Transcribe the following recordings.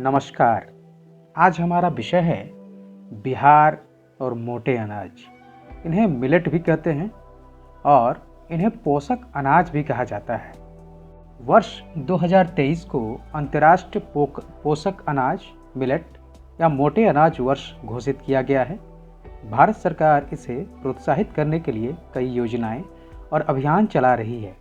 नमस्कार। आज हमारा विषय है बिहार और मोटे अनाज। इन्हें मिलेट भी कहते हैं और इन्हें पोषक अनाज भी कहा जाता है। वर्ष 2023 को अंतर्राष्ट्रीय पोषक अनाज मिलेट या मोटे अनाज वर्ष घोषित किया गया है। भारत सरकार इसे प्रोत्साहित करने के लिए कई योजनाएं और अभियान चला रही है।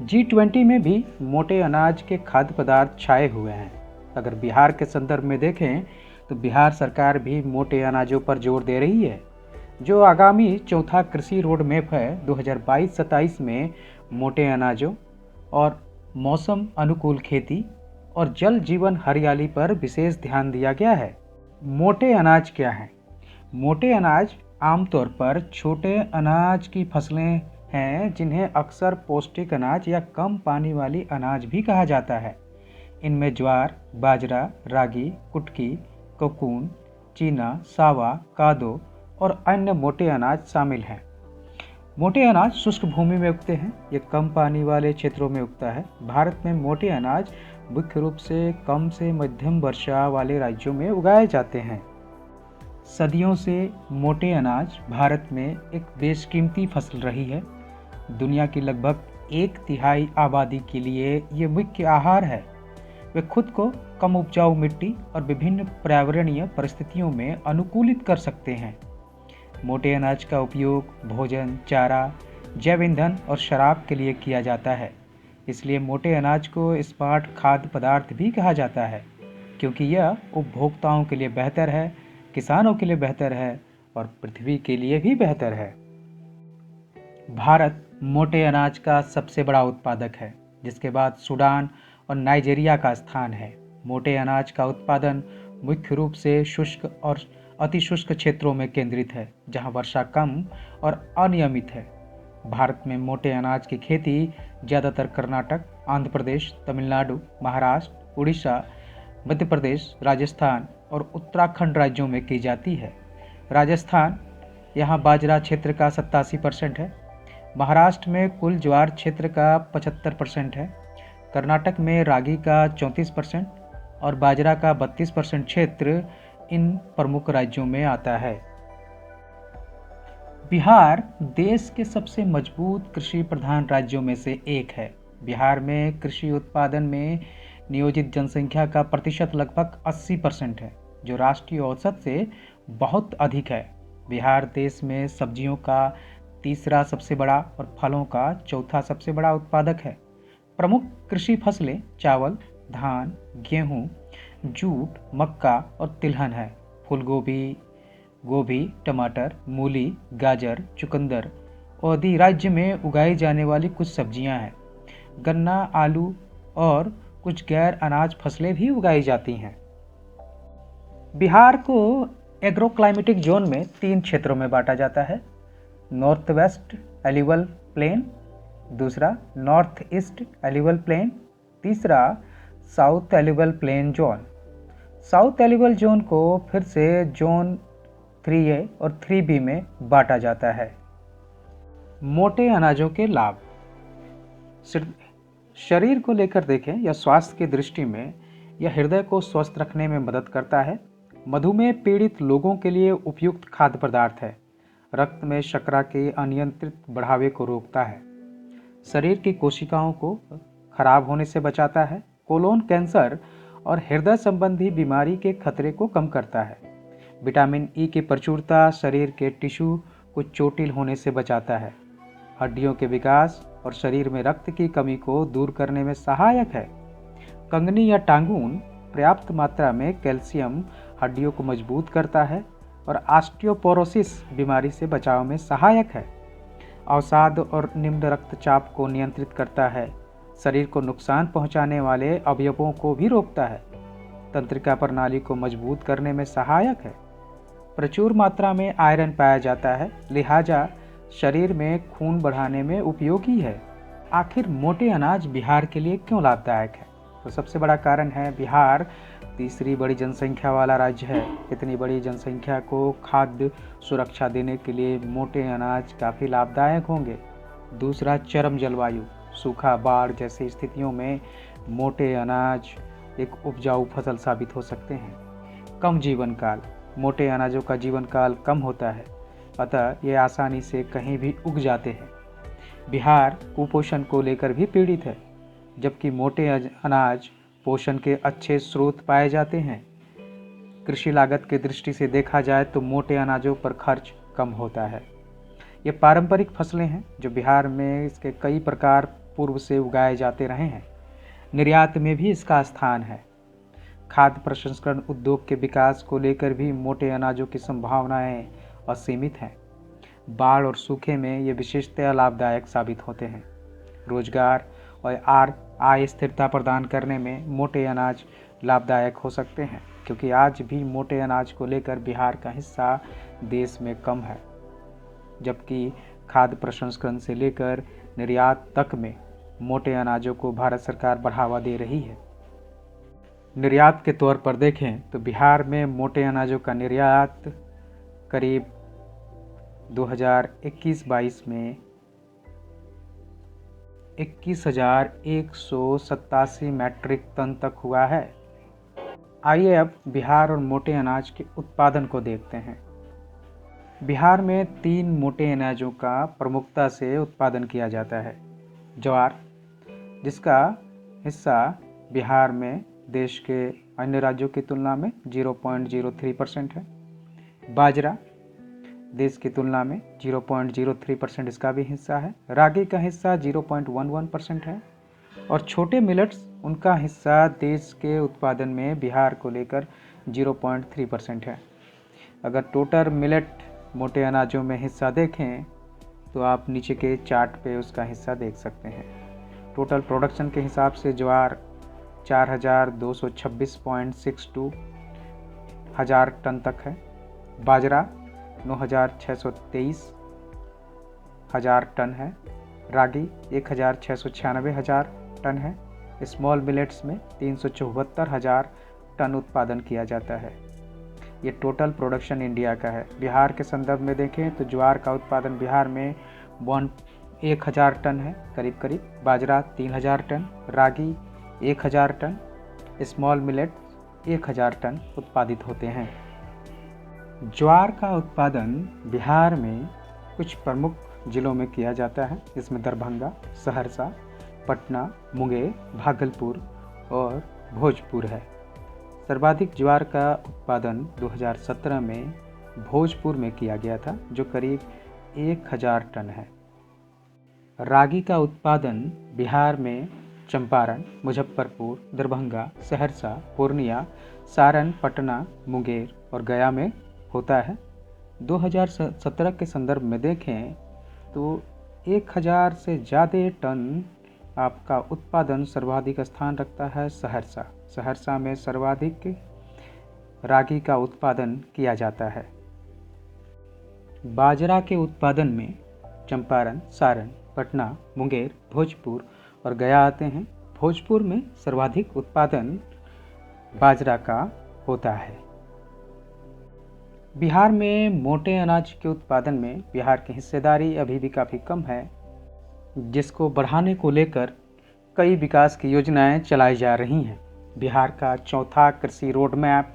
G20 में भी मोटे अनाज के खाद्य पदार्थ छाए हुए हैं। अगर बिहार के संदर्भ में देखें तो बिहार सरकार भी मोटे अनाजों पर जोर दे रही है, जो आगामी चौथा कृषि रोड मैप है 2022-27 में मोटे अनाजों और मौसम अनुकूल खेती और जल जीवन हरियाली पर विशेष ध्यान दिया गया है। मोटे अनाज क्या हैं? मोटे अनाज आमतौर पर छोटे अनाज की फसलें हैं जिन्हें अक्सर पौष्टिक अनाज या कम पानी वाली अनाज भी कहा जाता है। इनमें ज्वार, बाजरा, रागी, कुटकी, कोकून, चीना, सावा, कादो और अन्य मोटे अनाज शामिल हैं। मोटे अनाज शुष्क भूमि में उगते हैं। ये कम पानी वाले क्षेत्रों में उगता है। भारत में मोटे अनाज मुख्य रूप से कम से मध्यम वर्षा वाले राज्यों में उगाए जाते हैं। सदियों से मोटे अनाज भारत में एक बेशकीमती फसल रही है। दुनिया की लगभग 1/3 आबादी के लिए ये मुख्य आहार है। वे खुद को कम उपजाऊ मिट्टी और विभिन्न पर्यावरणीय परिस्थितियों में अनुकूलित कर सकते हैं। मोटे अनाज का उपयोग भोजन, चारा, जैव ईंधन और शराब के लिए किया जाता है। इसलिए मोटे अनाज को स्मार्ट खाद्य पदार्थ भी कहा जाता है, क्योंकि यह उपभोक्ताओं के लिए बेहतर है, किसानों के लिए बेहतर है और पृथ्वी के लिए भी बेहतर है। भारत मोटे अनाज का सबसे बड़ा उत्पादक है, जिसके बाद सूडान और नाइजीरिया का स्थान है। मोटे अनाज का उत्पादन मुख्य रूप से शुष्क और अति शुष्क क्षेत्रों में केंद्रित है, जहां वर्षा कम और अनियमित है। भारत में मोटे अनाज की खेती ज़्यादातर कर्नाटक, आंध्र प्रदेश, तमिलनाडु, महाराष्ट्र, उड़ीसा, मध्य प्रदेश, राजस्थान और उत्तराखंड राज्यों में की जाती है। राजस्थान यहाँ बाजरा क्षेत्र का 87% है। महाराष्ट्र में कुल ज्वार क्षेत्र का 75% है। कर्नाटक में रागी का 34% और बाजरा का 32% क्षेत्र इन प्रमुख राज्यों में आता है। बिहार देश के सबसे मजबूत कृषि प्रधान राज्यों में से एक है। बिहार में कृषि उत्पादन में नियोजित जनसंख्या का प्रतिशत लगभग 80% है, जो राष्ट्रीय औसत से बहुत अधिक है। बिहार देश में सब्जियों का तीसरा सबसे बड़ा और फलों का चौथा सबसे बड़ा उत्पादक है। प्रमुख कृषि फसलें चावल, धान, गेहूं, जूट, मक्का और तिलहन है। फूलगोभी, गोभी, टमाटर, मूली, गाजर, चुकंदर आदि राज्य में उगाई जाने वाली कुछ सब्जियां हैं। गन्ना, आलू और कुछ गैर अनाज फसलें भी उगाई जाती हैं। बिहार को एग्रो क्लाइमेटिक जोन में 3 क्षेत्रों में बांटा जाता है। नॉर्थ वेस्ट एल्यूवियल प्लेन, दूसरा नॉर्थ ईस्ट एल्यूवियल प्लेन, तीसरा south alluvial plain zone. South alluvial zone को फिर से जोन 3A और 3B में बांटा जाता है। मोटे अनाजों के लाभ। शरीर को लेकर देखें या स्वास्थ्य की दृष्टि में यह हृदय को स्वस्थ रखने में मदद करता है। मधुमेह पीड़ित लोगों के लिए उपयुक्त खाद्य पदार्थ है। रक्त में शर्करा के अनियंत्रित बढ़ावे को रोकता है। शरीर की कोशिकाओं को खराब होने से बचाता है। कोलोन कैंसर और हृदय संबंधी बीमारी के खतरे को कम करता है। विटामिन ई की प्रचुरता शरीर के टिश्यू को चोटिल होने से बचाता है। हड्डियों के विकास और शरीर में रक्त की कमी को दूर करने में सहायक है। कंगनी या टांगून पर्याप्त मात्रा में कैल्शियम हड्डियों को मजबूत करता है और ऑस्टियोपोरोसिस बीमारी से बचाव में सहायक है। अवसाद और निम्न रक्तचाप को नियंत्रित करता है। शरीर को नुकसान पहुंचाने वाले अवयवों को भी रोकता है। तंत्रिका प्रणाली को मजबूत करने में सहायक है। प्रचुर मात्रा में आयरन पाया जाता है, लिहाजा शरीर में खून बढ़ाने में उपयोगी है। आखिर मोटे अनाज बिहार के लिए क्यों लाभदायक है? तो सबसे बड़ा कारण है बिहार तीसरी बड़ी जनसंख्या वाला राज्य है। इतनी बड़ी जनसंख्या को खाद्य सुरक्षा देने के लिए मोटे अनाज काफ़ी लाभदायक होंगे। दूसरा, चरम जलवायु, सूखा, बाढ़ जैसी स्थितियों में मोटे अनाज एक उपजाऊ फसल साबित हो सकते हैं। कम जीवन काल, मोटे अनाजों का जीवन काल कम होता है, अतः ये आसानी से कहीं भी उग जाते हैं। बिहार कुपोषण को लेकर भी पीड़ित है, जबकि मोटे अनाज पोषण के अच्छे स्रोत पाए जाते हैं। कृषि लागत की दृष्टि से देखा जाए तो मोटे अनाजों पर खर्च कम होता है। ये पारंपरिक फसलें हैं जो बिहार में इसके कई प्रकार पूर्व से उगाए जाते रहे हैं। निर्यात में भी इसका स्थान है। खाद्य प्रसंस्करण उद्योग के विकास को लेकर भी मोटे अनाजों की संभावनाएं असीमित हैं। बाढ़ और सूखे में ये विशेषतः लाभदायक साबित होते हैं। रोजगार और आय स्थिरता प्रदान करने में मोटे अनाज लाभदायक हो सकते हैं, क्योंकि आज भी मोटे अनाज को लेकर बिहार का हिस्सा देश में कम है, जबकि खाद्य प्रसंस्करण से लेकर निर्यात तक में मोटे अनाजों को भारत सरकार बढ़ावा दे रही है। निर्यात के तौर पर देखें तो बिहार में मोटे अनाजों का निर्यात करीब 2021-22 में 21,187 मैट्रिक टन तक हुआ है। आइए अब बिहार और मोटे अनाज के उत्पादन को देखते हैं। बिहार में 3 मोटे अनाजों का प्रमुखता से उत्पादन किया जाता है। ज्वार, जिसका हिस्सा बिहार में देश के अन्य राज्यों की तुलना में 0.03% है। बाजरा, देश की तुलना में 0.03% इसका भी हिस्सा है। रागी का हिस्सा 0.11% है। और छोटे मिलेट्स, उनका हिस्सा देश के उत्पादन में बिहार को लेकर 0.3% है। अगर टोटल मिलेट मोटे अनाजों में हिस्सा देखें तो आप नीचे के चार्ट पे उसका हिस्सा देख सकते हैं। टोटल प्रोडक्शन के हिसाब से ज्वार 4,226.62 हज़ार टन तक है। बाजरा 9,623 हज़ार टन है। रागी 1,696 हज़ार टन है। स्मॉल मिलेट्स में 374 हज़ार टन उत्पादन किया जाता है। ये टोटल प्रोडक्शन इंडिया का है। बिहार के संदर्भ में देखें तो ज्वार का उत्पादन बिहार में 1,000 टन है करीब। बाजरा 3,000 टन, रागी 1,000 टन, स्मॉल मिलेट 1,000 टन उत्पादित होते हैं। ज्वार का उत्पादन बिहार में कुछ प्रमुख जिलों में किया जाता है। इसमें दरभंगा, सहरसा, पटना, मुंगेर, भागलपुर और भोजपुर है। सर्वाधिक ज्वार का उत्पादन 2017 में भोजपुर में किया गया था, जो करीब 1,000 टन है। रागी का उत्पादन बिहार में चंपारण, मुजफ्फरपुर, दरभंगा, सहरसा, पूर्णिया, सारण, पटना, मुंगेर और गया में होता है। 2017 के संदर्भ में देखें तो 1,000 से ज़्यादा टन आपका उत्पादन सर्वाधिक स्थान रखता है सहरसा। सहरसा में सर्वाधिक रागी का उत्पादन किया जाता है। बाजरा के उत्पादन में चंपारण, सारण, पटना, मुंगेर, भोजपुर और गया आते हैं। भोजपुर में सर्वाधिक उत्पादन बाजरा का होता है। बिहार में मोटे अनाज के उत्पादन में बिहार की हिस्सेदारी अभी भी काफ़ी कम है, जिसको बढ़ाने को लेकर कई विकास की योजनाएं चलाई जा रही हैं। बिहार का चौथा कृषि रोड मैप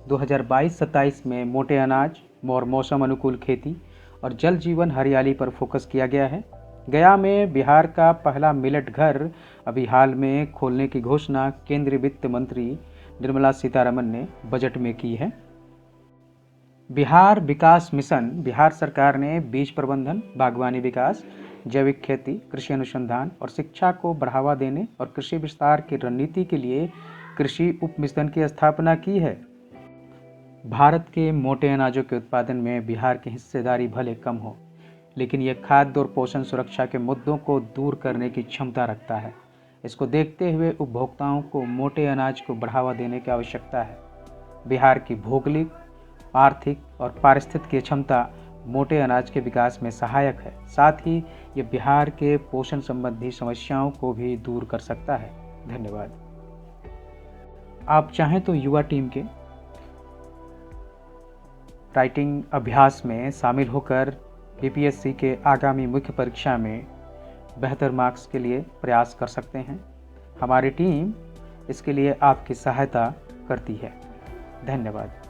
2022-27 में मोटे अनाज और मौसम अनुकूल खेती और जल जीवन हरियाली पर फोकस किया गया है। गया में बिहार का पहला मिलेट घर अभी हाल में खोलने की घोषणा केंद्रीय वित्त मंत्री निर्मला सीतारमण ने बजट में की है। बिहार विकास मिशन, बिहार सरकार ने बीज प्रबंधन, बागवानी विकास, जैविक खेती, कृषि अनुसंधान और शिक्षा को बढ़ावा देने और कृषि विस्तार की रणनीति के लिए कृषि उप मिशन की स्थापना की है। भारत के मोटे अनाजों के उत्पादन में बिहार की हिस्सेदारी भले कम हो, लेकिन यह खाद्य और पोषण सुरक्षा के मुद्दों को दूर करने की क्षमता रखता है। इसको देखते हुए उपभोक्ताओं को मोटे अनाज को बढ़ावा देने की आवश्यकता है। बिहार की भौगोलिक, आर्थिक और पारिस्थितिक क्षमता मोटे अनाज के विकास में सहायक है। साथ ही ये बिहार के पोषण संबंधी समस्याओं को भी दूर कर सकता है। धन्यवाद। आप चाहें तो युवा टीम के राइटिंग अभ्यास में शामिल होकर बीपीएससी के आगामी मुख्य परीक्षा में बेहतर मार्क्स के लिए प्रयास कर सकते हैं। हमारी टीम इसके लिए आपकी सहायता करती है। धन्यवाद।